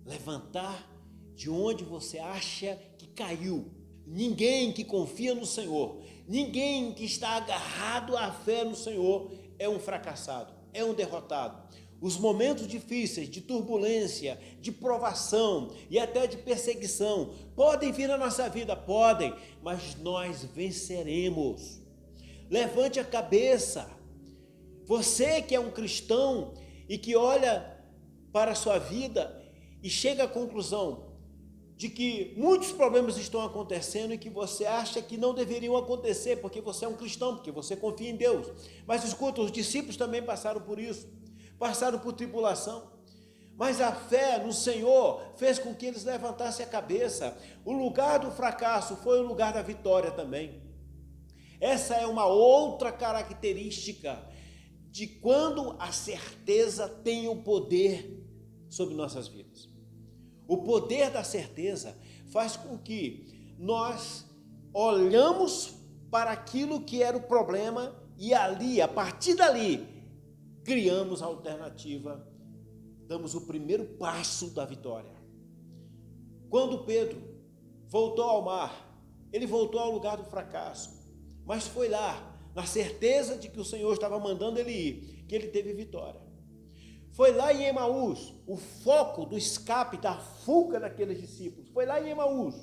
Levantar de onde você acha que caiu. Ninguém que confia no Senhor, ninguém que está agarrado à fé no Senhor é um fracassado, é um derrotado. Os momentos difíceis, de turbulência, de provação e até de perseguição podem vir na nossa vida, podem, mas nós venceremos. Levante a cabeça. Você que é um cristão e que olha para a sua vida e chega à conclusão de que muitos problemas estão acontecendo e que você acha que não deveriam acontecer porque você é um cristão, porque você confia em Deus. Mas escuta, os discípulos também passaram por isso, passaram por tribulação. Mas a fé no Senhor fez com que eles levantassem a cabeça. O lugar do fracasso foi o lugar da vitória também. Essa é uma outra característica de quando a certeza tem o poder sobre nossas vidas. O poder da certeza faz com que nós olhamos para aquilo que era o problema e ali, a partir dali, criamos a alternativa, damos o primeiro passo da vitória. Quando Pedro voltou ao mar, ele voltou ao lugar do fracasso, mas foi lá, na certeza de que o Senhor estava mandando ele ir, que ele teve vitória. Foi lá em Emaús, o foco do escape, da fuga daqueles discípulos. Foi lá em Emaús,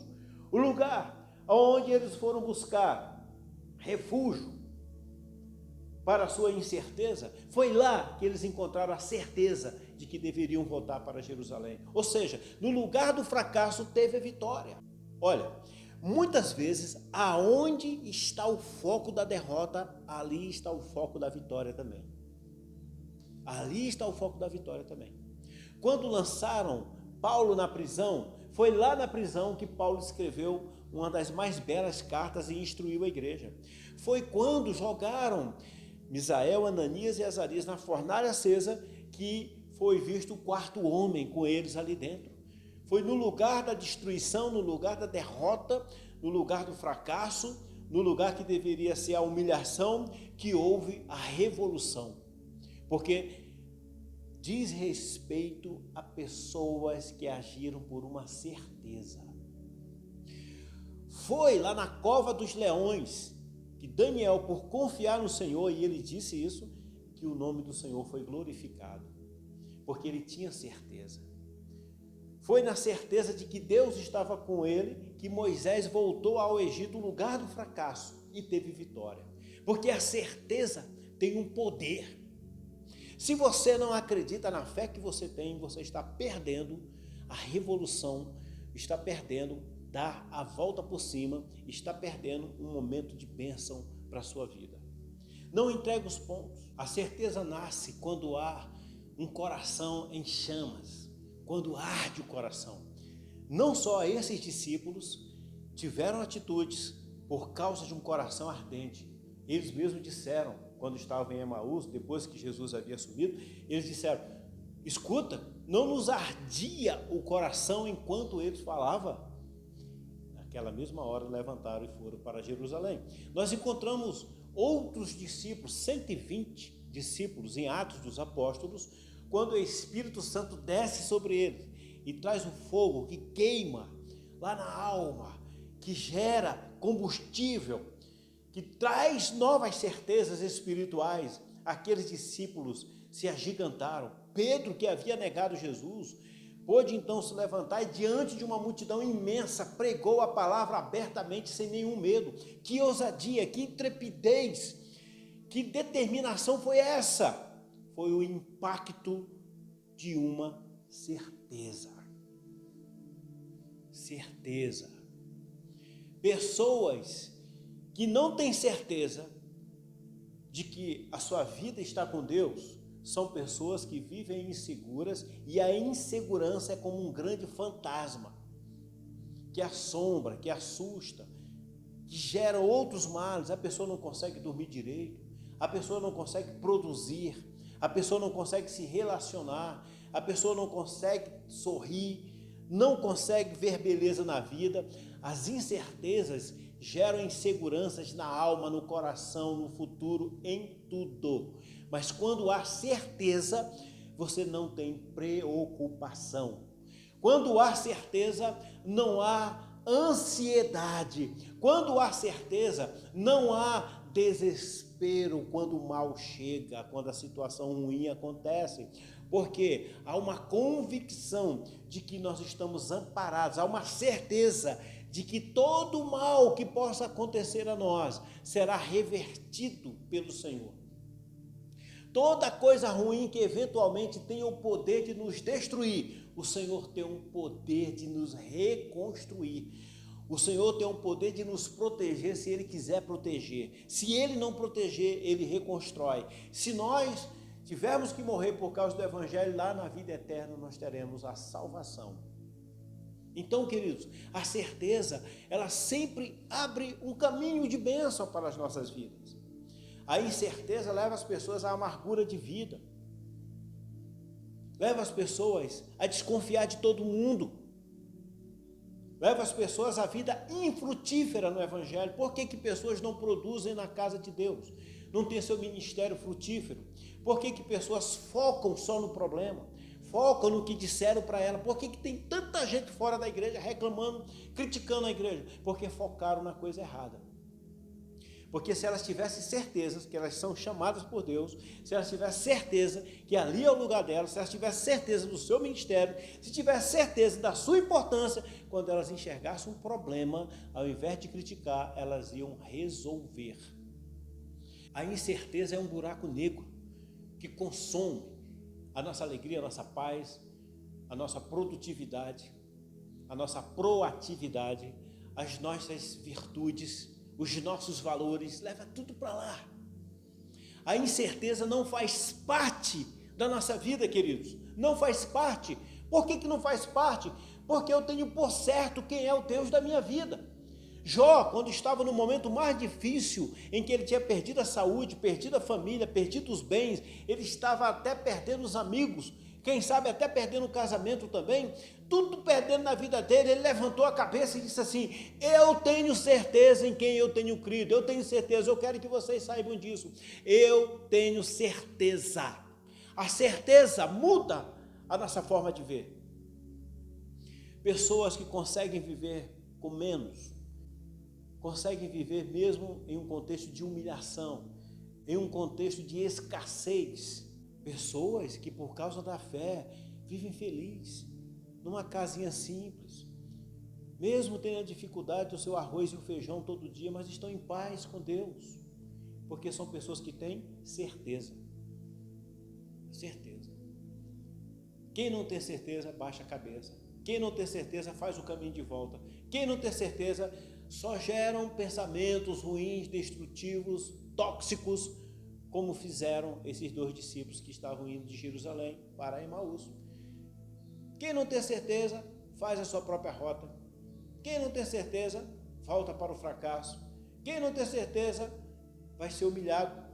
o lugar onde eles foram buscar refúgio para a sua incerteza. Foi lá que eles encontraram a certeza de que deveriam voltar para Jerusalém. Ou seja, no lugar do fracasso teve a vitória. Olha, muitas vezes, aonde está o foco da derrota, ali está o foco da vitória também. Ali está o foco da vitória também. Quando lançaram Paulo na prisão, foi lá na prisão que Paulo escreveu uma das mais belas cartas e instruiu a igreja. Foi quando jogaram Misael, Ananias e Azarias na fornalha acesa que foi visto o quarto homem com eles ali dentro. Foi no lugar da destruição, no lugar da derrota, no lugar do fracasso, no lugar que deveria ser a humilhação, que houve a revolução. Porque diz respeito a pessoas que agiram por uma certeza. Foi lá na cova dos leões que Daniel, por confiar no Senhor, e ele disse isso, que o nome do Senhor foi glorificado, porque ele tinha certeza. Foi na certeza de que Deus estava com ele que Moisés voltou ao Egito, lugar do fracasso, e teve vitória. Porque a certeza tem um poder. Se você não acredita na fé que você tem, você está perdendo a revolução, está perdendo dar a volta por cima, está perdendo um momento de bênção para a sua vida. Não entregue os pontos. A certeza nasce quando há um coração em chamas, quando arde o coração. Não só esses discípulos tiveram atitudes por causa de um coração ardente. Eles mesmos disseram, quando estavam em Emaús, depois que Jesus havia subido, eles disseram, escuta, não nos ardia o coração enquanto eles falavam. Naquela mesma hora levantaram e foram para Jerusalém. Nós encontramos outros discípulos, 120 discípulos em Atos dos Apóstolos, quando o Espírito Santo desce sobre eles e traz um fogo que queima lá na alma, que gera combustível, que traz novas certezas espirituais. Aqueles discípulos se agigantaram. Pedro, que havia negado Jesus, pôde então se levantar e diante de uma multidão imensa pregou a palavra abertamente, sem nenhum medo. Que ousadia, que intrepidez, que determinação foi essa? Foi o impacto de uma certeza. Certeza. Pessoas que não têm certeza de que a sua vida está com Deus, são pessoas que vivem inseguras, e a insegurança é como um grande fantasma, que assombra, que assusta, que gera outros males. A pessoa não consegue dormir direito, a pessoa não consegue produzir, a pessoa não consegue se relacionar, a pessoa não consegue sorrir, não consegue ver beleza na vida. As incertezas geram inseguranças na alma, no coração, no futuro, em tudo. Mas quando há certeza, você não tem preocupação. Quando há certeza, não há ansiedade. Quando há certeza, não há desespero quando o mal chega, quando a situação ruim acontece. Porque há uma convicção de que nós estamos amparados, há uma certeza de que todo mal que possa acontecer a nós será revertido pelo Senhor. Toda coisa ruim que eventualmente tenha o poder de nos destruir, o Senhor tem um poder de nos reconstruir. O Senhor tem um poder de nos proteger se Ele quiser proteger. Se Ele não proteger, Ele reconstrói. Se nós tivermos que morrer por causa do Evangelho, lá na vida eterna nós teremos a salvação. Então, queridos, a certeza, ela sempre abre um caminho de bênção para as nossas vidas. A incerteza leva as pessoas à amargura de vida, leva as pessoas a desconfiar de todo mundo, leva as pessoas à vida infrutífera no Evangelho. Por que pessoas não produzem na casa de Deus? Não tem seu ministério frutífero? Por que pessoas focam só no problema? Focam no que disseram para ela? Por que tem tanta gente fora da igreja reclamando, criticando a igreja? Porque focaram na coisa errada. Porque se elas tivessem certeza que elas são chamadas por Deus, se elas tivessem certeza que ali é o lugar delas, se elas tivessem certeza do seu ministério, se tivessem certeza da sua importância, quando elas enxergassem um problema, ao invés de criticar, elas iam resolver. A incerteza é um buraco negro que consome a nossa alegria, a nossa paz, a nossa produtividade, a nossa proatividade, as nossas virtudes, os nossos valores, leva tudo para lá. A incerteza não faz parte da nossa vida, queridos, não faz parte. Por que não faz parte? Porque eu tenho por certo quem é o Deus da minha vida. Jó, quando estava no momento mais difícil, em que ele tinha perdido a saúde, perdido a família, perdido os bens, ele estava até perdendo os amigos, quem sabe até perdendo o casamento também, tudo perdendo na vida dele. Ele levantou a cabeça e disse assim: eu tenho certeza em quem eu tenho crido, eu tenho certeza, eu quero que vocês saibam disso, eu tenho certeza. A certeza muda a nossa forma de ver. Pessoas que conseguem viver com menos, conseguem viver mesmo em um contexto de humilhação, em um contexto de escassez. Pessoas que por causa da fé vivem felizes, numa casinha simples, mesmo tendo a dificuldade do seu arroz e o feijão todo dia, mas estão em paz com Deus, porque são pessoas que têm certeza. Certeza. Quem não tem certeza, baixa a cabeça. Quem não tem certeza, faz o caminho de volta. Quem não tem certeza, só geram pensamentos ruins, destrutivos, tóxicos, como fizeram esses dois discípulos que estavam indo de Jerusalém para Emaús. Quem não tem certeza, faz a sua própria rota. Quem não tem certeza, volta para o fracasso. Quem não tem certeza, vai ser humilhado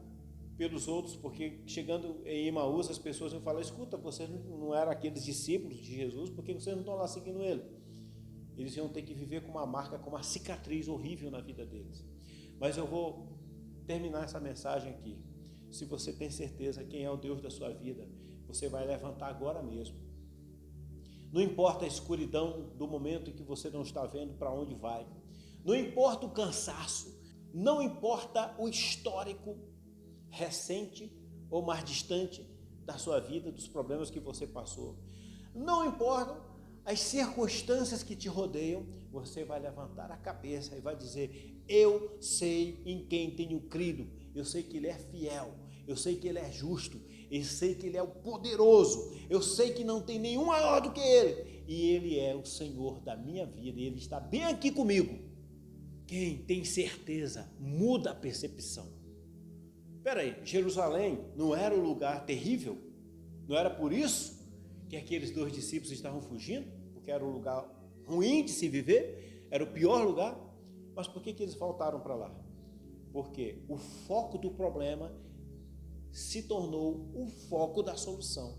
pelos outros, porque chegando em Emaús, as pessoas vão falar: escuta, vocês não eram aqueles discípulos de Jesus, por que vocês não estão lá seguindo ele? Eles iam ter que viver com uma marca, com uma cicatriz horrível na vida deles. Mas eu vou terminar essa mensagem aqui. Se você tem certeza quem é o Deus da sua vida, você vai levantar agora mesmo. Não importa a escuridão do momento em que você não está vendo para onde vai. Não importa o cansaço. Não importa o histórico recente ou mais distante da sua vida, dos problemas que você passou. Não importam as circunstâncias que te rodeiam, você vai levantar a cabeça e vai dizer: eu sei em quem tenho crido, eu sei que Ele é fiel, eu sei que Ele é justo, eu sei que Ele é o poderoso, eu sei que não tem nenhum maior do que Ele, e Ele é o Senhor da minha vida, e Ele está bem aqui comigo. Quem tem certeza muda a percepção. Espera aí, Jerusalém não era um lugar terrível? Não era por isso que aqueles 2 discípulos estavam fugindo? Porque era um lugar ruim de se viver? Era o pior lugar? Mas por que eles voltaram para lá? Porque o foco do problema se tornou o foco da solução.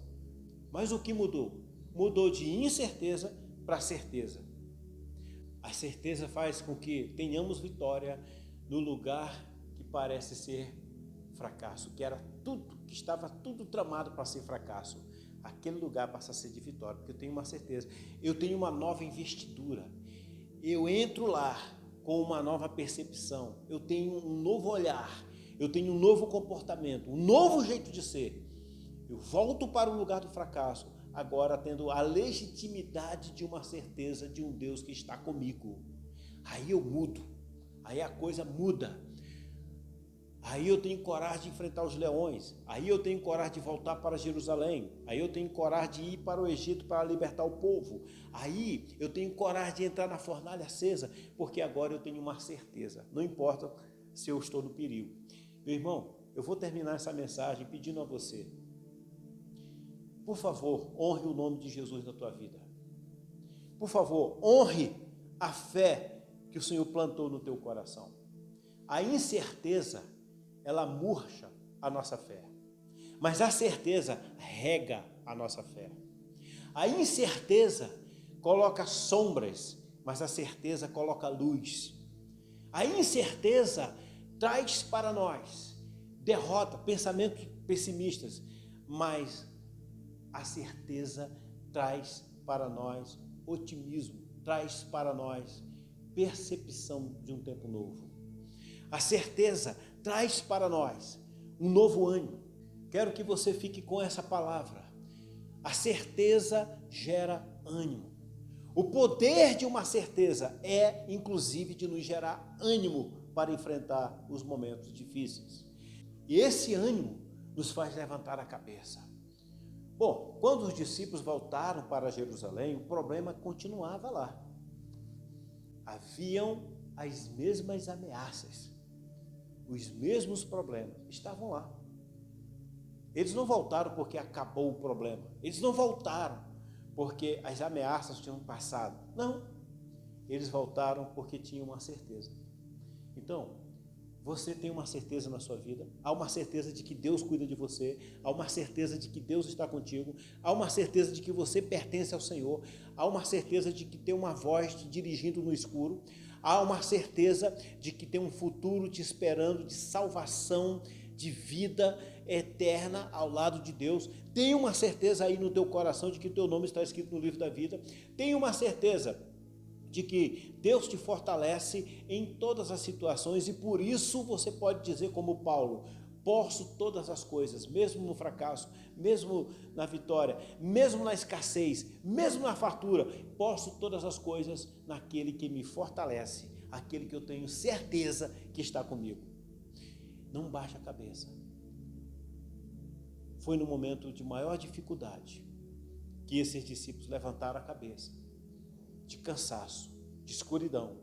Mas o que mudou? Mudou de incerteza para certeza. A certeza faz com que tenhamos vitória no lugar que parece ser fracasso, que era tudo, que estava tudo tramado para ser fracasso. Aquele lugar passa a ser de vitória, porque eu tenho uma certeza, eu tenho uma nova investidura, eu entro lá com uma nova percepção, eu tenho um novo olhar, eu tenho um novo comportamento, um novo jeito de ser. Eu volto para o lugar do fracasso, agora tendo a legitimidade de uma certeza de um Deus que está comigo. Aí eu mudo, aí a coisa muda. Aí eu tenho coragem de enfrentar os leões, aí eu tenho coragem de voltar para Jerusalém, aí eu tenho coragem de ir para o Egito para libertar o povo, aí eu tenho coragem de entrar na fornalha acesa, porque agora eu tenho uma certeza, não importa se eu estou no perigo. Meu irmão, eu vou terminar essa mensagem pedindo a você, por favor, honre o nome de Jesus na tua vida. Por favor, honre a fé que o Senhor plantou no teu coração. A incerteza, ela murcha a nossa fé, mas a certeza rega a nossa fé. A incerteza coloca sombras, mas a certeza coloca luz. A incerteza traz para nós derrota, pensamentos pessimistas, mas a certeza traz para nós otimismo, traz para nós percepção de um tempo novo. A certeza traz para nós um novo ânimo. Quero que você fique com essa palavra. A certeza gera ânimo. O poder de uma certeza é, inclusive, de nos gerar ânimo para enfrentar os momentos difíceis. E esse ânimo nos faz levantar a cabeça. Bom, quando os discípulos voltaram para Jerusalém, o problema continuava lá. Haviam as mesmas ameaças. Os mesmos problemas estavam lá. Eles não voltaram porque acabou o problema. Eles não voltaram porque as ameaças tinham passado. Não. Eles voltaram porque tinham uma certeza. Então, você tem uma certeza na sua vida. Há uma certeza de que Deus cuida de você. Há uma certeza de que Deus está contigo. Há uma certeza de que você pertence ao Senhor. Há uma certeza de que tem uma voz te dirigindo no escuro. Há uma certeza de que tem um futuro te esperando, de salvação, de vida eterna ao lado de Deus. Tem uma certeza aí no teu coração de que o teu nome está escrito no livro da vida. Tem uma certeza de que Deus te fortalece em todas as situações e por isso você pode dizer como Paulo: posso todas as coisas, mesmo no fracasso, mesmo na vitória, mesmo na escassez, mesmo na fartura, posso todas as coisas naquele que me fortalece, aquele que eu tenho certeza que está comigo. Não baixe a cabeça. Foi no momento de maior dificuldade que esses discípulos levantaram a cabeça, de cansaço, de escuridão,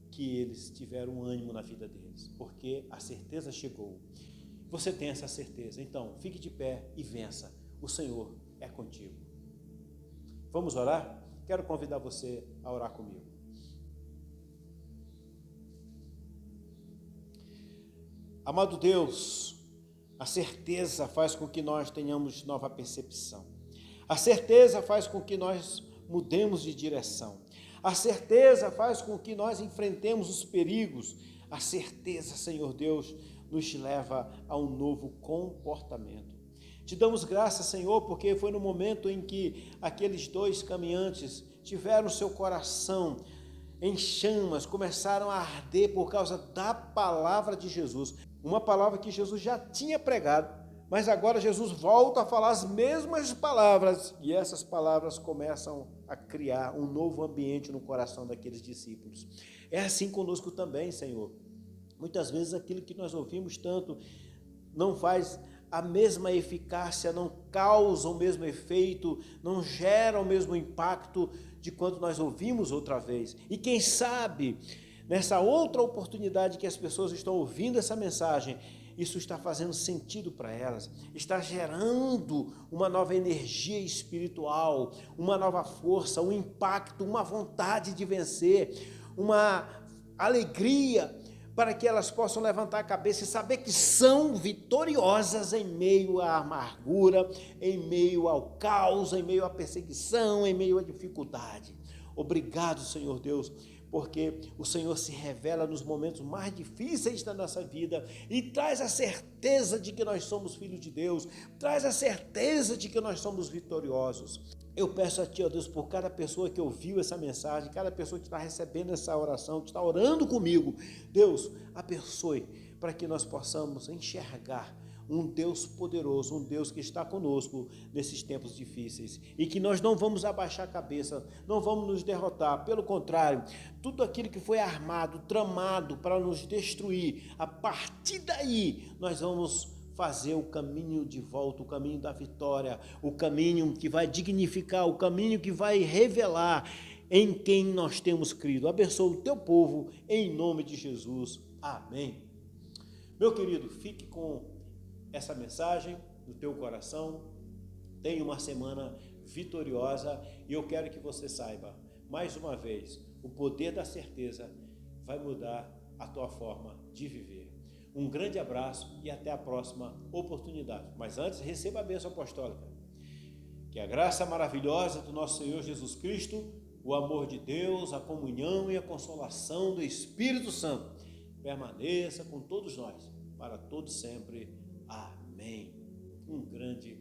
que eles tiveram ânimo na vida deles, porque a certeza chegou. Você tem essa certeza, então fique de pé e vença. O Senhor é contigo. Vamos orar? Quero convidar você a orar comigo. Amado Deus, a certeza faz com que nós tenhamos nova percepção. A certeza faz com que nós mudemos de direção. A certeza faz com que nós enfrentemos os perigos. A certeza, Senhor Deus, nos leva a um novo comportamento. Te damos graças, Senhor, porque foi no momento em que aqueles dois caminhantes tiveram seu coração em chamas, começaram a arder por causa da palavra de Jesus. Uma palavra que Jesus já tinha pregado, mas agora Jesus volta a falar as mesmas palavras, e essas palavras começam a criar um novo ambiente no coração daqueles discípulos. É assim conosco também, Senhor. Muitas vezes aquilo que nós ouvimos tanto não faz a mesma eficácia, não causa o mesmo efeito, não gera o mesmo impacto de quando nós ouvimos outra vez. E quem sabe, nessa outra oportunidade que as pessoas estão ouvindo essa mensagem, isso está fazendo sentido para elas, está gerando uma nova energia espiritual, uma nova força, um impacto, uma vontade de vencer, uma alegria para que elas possam levantar a cabeça e saber que são vitoriosas em meio à amargura, em meio ao caos, em meio à perseguição, em meio à dificuldade. Obrigado, Senhor Deus, porque o Senhor se revela nos momentos mais difíceis da nossa vida e traz a certeza de que nós somos filhos de Deus, traz a certeza de que nós somos vitoriosos. Eu peço a Ti, ó Deus, por cada pessoa que ouviu essa mensagem, cada pessoa que está recebendo essa oração, que está orando comigo, Deus, abençoe para que nós possamos enxergar um Deus poderoso, um Deus que está conosco nesses tempos difíceis e que nós não vamos abaixar a cabeça, não vamos nos derrotar, pelo contrário, tudo aquilo que foi armado, tramado para nos destruir, a partir daí nós vamos fazer o caminho de volta, o caminho da vitória, o caminho que vai dignificar, o caminho que vai revelar em quem nós temos crido. Abençoa o teu povo, em nome de Jesus. Amém. Meu querido, fique com essa mensagem no teu coração. Tenha uma semana vitoriosa e eu quero que você saiba, mais uma vez, o poder da certeza vai mudar a tua forma de viver. Um grande abraço e até a próxima oportunidade. Mas antes, receba a bênção apostólica. Que a graça maravilhosa do nosso Senhor Jesus Cristo, o amor de Deus, a comunhão e a consolação do Espírito Santo permaneça com todos nós, para todos sempre. Amém. Um grande